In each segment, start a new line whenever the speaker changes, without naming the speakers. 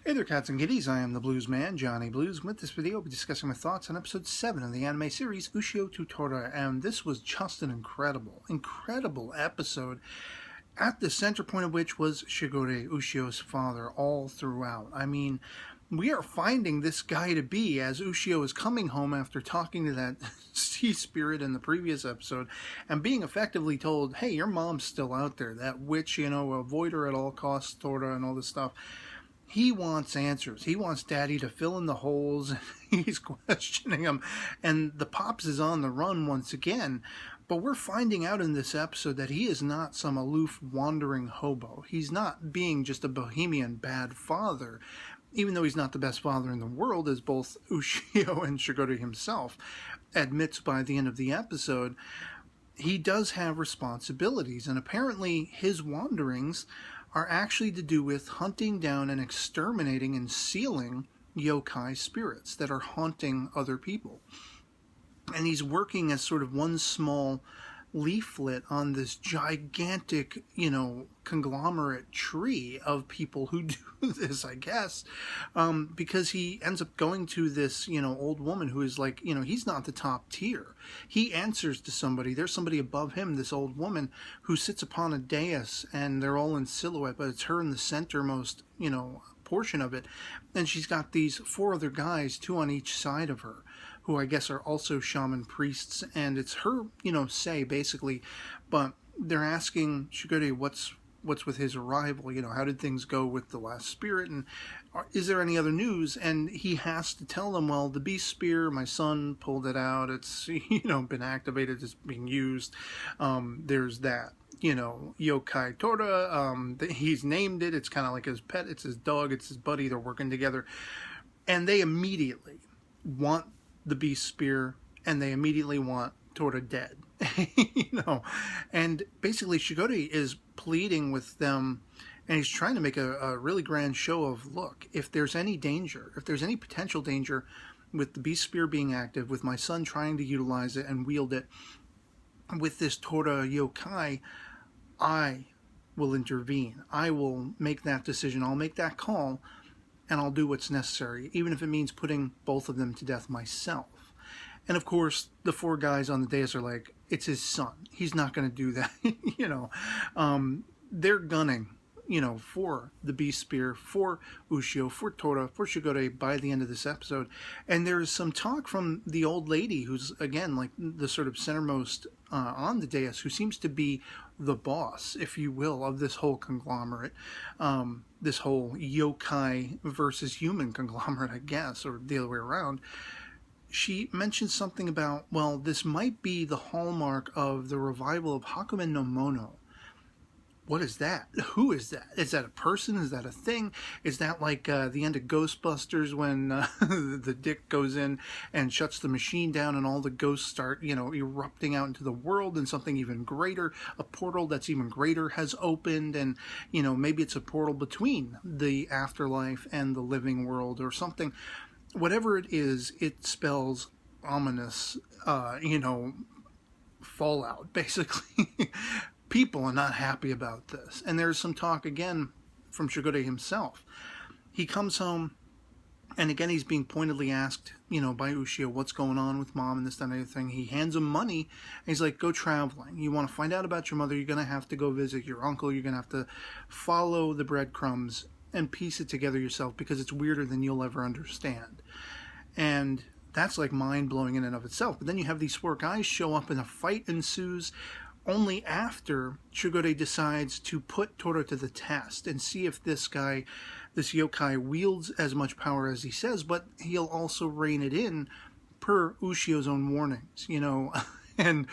Hey there, cats and kitties. I am the Blues Man, Johnny Blues. With this video, I'll be discussing my thoughts on episode 7 of the anime series Ushio to Tora, and this was just an incredible episode, at the center point of which was Shigure, Ushio's father, all throughout. I mean, we are finding this guy to be, as Ushio is coming home after talking to that sea spirit in the previous episode, and being effectively told, hey, your mom's still out there, that witch, avoid her at all costs, Tora, and all this stuff. He wants answers. He wants Daddy to fill in the holes. He's questioning him. And the Pops is on the run once again. But we're finding out in this episode that he is not some aloof, wandering hobo. He's not being just a bohemian bad father, even though he's not the best father in the world, as both Ushio and Shigure himself admits by the end of the episode. He does have responsibilities, and apparently his wanderings are actually to do with hunting down and exterminating and sealing yokai spirits that are haunting other people. And he's working as sort of one small leaflet on this gigantic, conglomerate tree of people who do this, I guess, because he ends up going to this, old woman who is like, he's not the top tier. He answers to somebody. There's somebody above him, this old woman, who sits upon a dais, and they're all in silhouette, but it's her in the centermost, portion of it. And she's got these 4 other guys, 2 on each side of her, who I guess are also shaman priests, and it's her, say, basically, but they're asking Shigure what's with his arrival, how did things go with the last spirit, and is there any other news? And he has to tell them, well, the beast spear, my son pulled it out, it's, been activated, it's being used, there's that. Yokai Tora, he's named it, it's kind of like his pet, it's his dog, it's his buddy, they're working together, and they immediately want the beast spear, and they immediately want Tora dead. And basically Shigure is pleading with them, and he's trying to make a really grand show of, look, if there's any danger, if there's any potential danger with the beast spear being active, with my son trying to utilize it and wield it with this Tora yokai, I will intervene. I will make that decision. I'll make that call, and I'll do what's necessary, even if it means putting both of them to death myself. And of course, the 4 guys on the dais are like, it's his son. He's not going to do that. They're gunning, for the beast spear, for Ushio, for Tora, for Shigure by the end of this episode. And there is some talk from the old lady who's, again, like the sort of centermost on the dais, who seems to be the boss, if you will, of this whole conglomerate, this whole yokai versus human conglomerate, I guess, or the other way around. She mentioned something about, well, this might be the hallmark of the revival of Hakumen no Mono. What is that? Who is that? Is that a person? Is that a thing? Is that like the end of Ghostbusters when the dick goes in and shuts the machine down and all the ghosts start, erupting out into the world, and something even greater, a portal that's even greater has opened, and, maybe it's a portal between the afterlife and the living world or something. Whatever it is, it spells ominous, fallout, basically. People are not happy about this. And there's some talk, again, from Shigure himself. He comes home, and again, he's being pointedly asked, by Ushio, what's going on with mom and this, that, and everything. He hands him money, and he's like, go traveling. You want to find out about your mother, you're going to have to go visit your uncle. You're going to have to follow the breadcrumbs and piece it together yourself, because it's weirder than you'll ever understand. And that's like mind-blowing in and of itself. But then you have these 4 guys show up, and a fight ensues, only after Shigure decides to put Tora to the test and see if this guy, this yokai, wields as much power as he says, but he'll also rein it in per Ushio's own warnings, And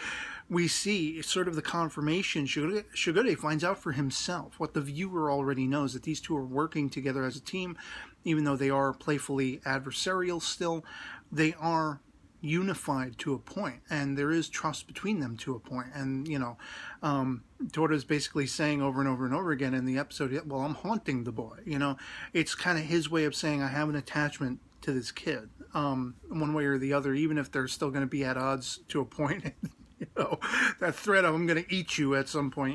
we see sort of the confirmation. Shigure finds out for himself what the viewer already knows, that these 2 are working together as a team, even though they are playfully adversarial still. They are unified to a point, and there is trust between them to a point. And Tora's basically saying over and over and over again in the episode, well, I'm haunting the boy. It's kind of his way of saying, I have an attachment to this kid, one way or the other, even if they're still going to be at odds to a point. That threat of, I'm going to eat you at some point,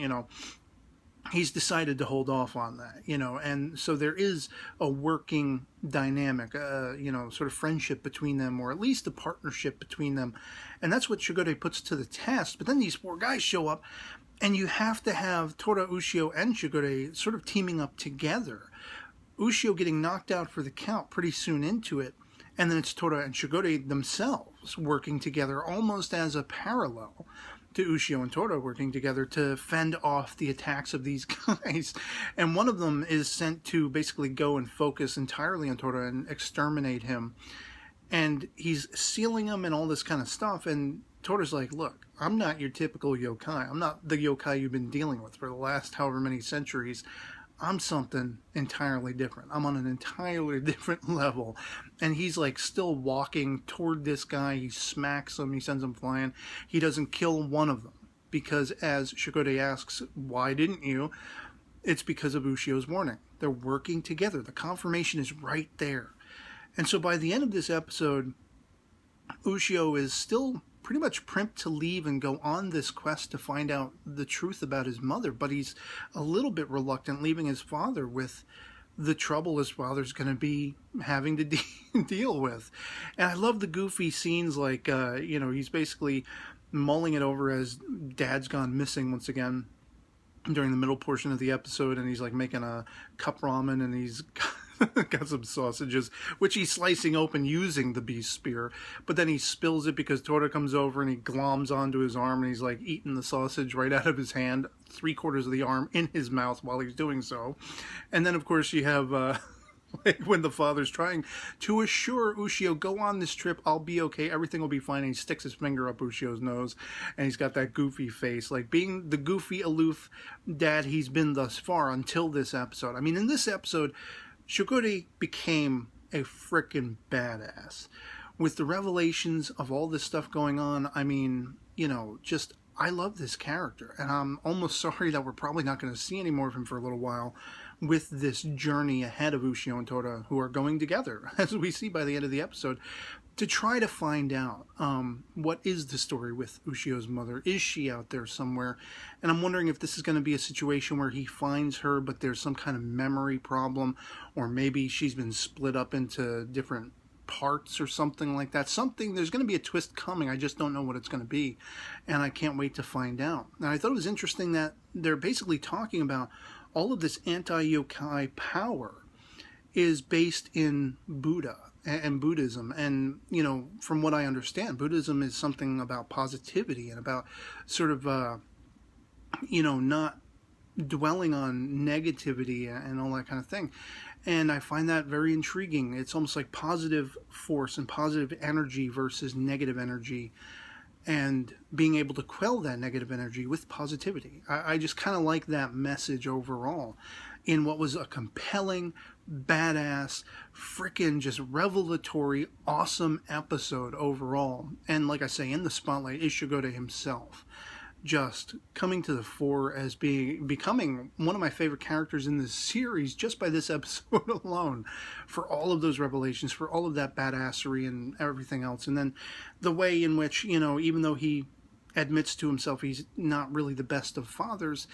he's decided to hold off on that, and so there is a working dynamic, sort of friendship between them, or at least a partnership between them, and that's what Shigure puts to the test. But then these four guys show up, and you have to have Tora, Ushio, and Shigure sort of teaming up together. Ushio getting knocked out for the count pretty soon into it, and then it's Tora and Shigure themselves working together almost as a parallel to Ushio and Tora working together to fend off the attacks of these guys. And one of them is sent to basically go and focus entirely on Tora and exterminate him. And he's sealing him and all this kind of stuff. And Tora's like, look, I'm not your typical yokai. I'm not the yokai you've been dealing with for the last however many centuries. I'm something entirely different. I'm on an entirely different level. And he's like still walking toward this guy. He smacks him. He sends him flying. He doesn't kill one of them. Because as Shigure asks, why didn't you? It's because of Ushio's warning. They're working together. The confirmation is right there. And so by the end of this episode, Ushio is still pretty much primped to leave and go on this quest to find out the truth about his mother, but he's a little bit reluctant leaving his father with the trouble his father's going to be having to deal with. And I love the goofy scenes like, he's basically mulling it over as dad's gone missing once again during the middle portion of the episode, and he's like making a cup ramen, and he's got some sausages, which he's slicing open using the beast spear, but then he spills it because Tora comes over and he gloms onto his arm, and he's like eating the sausage right out of his hand, 3/4 of the arm in his mouth while he's doing so. And then of course you have like when the father's trying to assure Ushio, go on this trip, I'll be okay, everything will be fine, and he sticks his finger up Ushio's nose, and he's got that goofy face, like being the goofy, aloof dad he's been thus far until this episode. I mean, in this episode, Shigure became a frickin' badass. With the revelations of all this stuff going on, I mean, I love this character. And I'm almost sorry that we're probably not going to see any more of him for a little while with this journey ahead of Ushio and Tora, who are going together, as we see by the end of the episode, to try to find out what is the story with Ushio's mother. Is she out there somewhere? And I'm wondering if this is going to be a situation where he finds her, but there's some kind of memory problem, or maybe she's been split up into different parts or something like that. There's going to be a twist coming. I just don't know what it's going to be, and I can't wait to find out. And I thought it was interesting that they're basically talking about all of this anti-yokai power is based in Buddha and Buddhism. And, from what I understand, Buddhism is something about positivity and about sort of, not dwelling on negativity and all that kind of thing. And I find that very intriguing. It's almost like positive force and positive energy versus negative energy, and being able to quell that negative energy with positivity. I just kind of like that message overall in what was a compelling, badass, frickin' just revelatory, awesome episode overall. And like I say, in the spotlight is Shigure himself, just coming to the fore as becoming one of my favorite characters in this series just by this episode alone, for all of those revelations, for all of that badassery and everything else. And then the way in which, even though he admits to himself he's not really the best of fathers,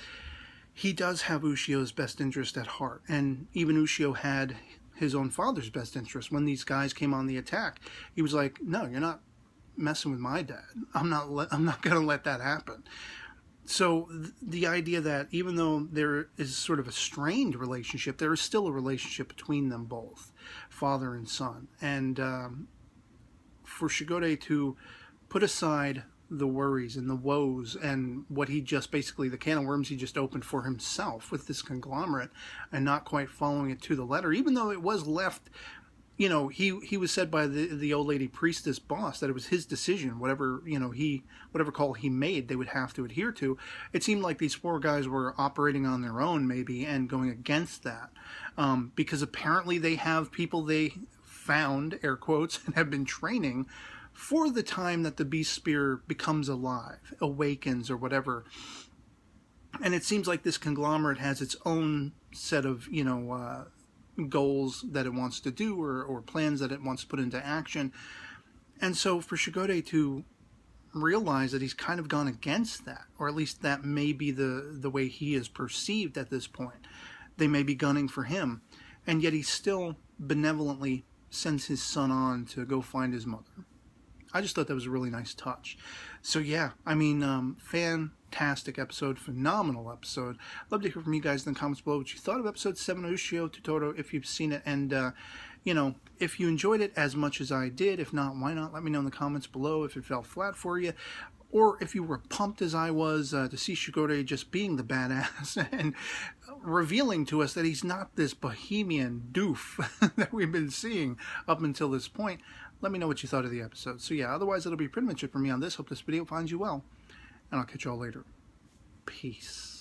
he does have Ushio's best interest at heart. And even Ushio had his own father's best interest. When these guys came on the attack, he was like, no, you're not messing with my dad. I'm not going to let that happen. So the idea that even though there is sort of a strained relationship, there is still a relationship between them both, father and son. And for Shigure to put aside the worries and the woes and what he just basically, the can of worms he just opened for himself with this conglomerate, and not quite following it to the letter, even though it was left, he was said by the old lady priestess boss that it was his decision, whatever call he made, they would have to adhere to. It seemed like these four guys were operating on their own maybe and going against that, because apparently they have people they found, air quotes, and have been training for the time that the beast spear becomes alive, awakens, or whatever. And it seems like this conglomerate has its own set of, goals that it wants to do, or plans that it wants to put into action. And so for Shigure to realize that he's kind of gone against that, or at least that may be the way he is perceived at this point. They may be gunning for him, and yet he still benevolently sends his son on to go find his mother. I just thought that was a really nice touch. So yeah, I mean, fantastic episode, phenomenal episode. Love to hear from you guys in the comments below what you thought of episode 7 of Ushio to Tora, if you've seen it, and you know, if you enjoyed it as much as I did. If not, why not let me know in the comments below if it fell flat for you, or if you were pumped as I was to see Shokugeki just being the badass and revealing to us that he's not this bohemian doof that we've been seeing up until this point. Let me know what you thought of the episode. So yeah, otherwise it'll be pretty much it for me on this. Hope this video finds you well, and I'll catch y'all later. Peace.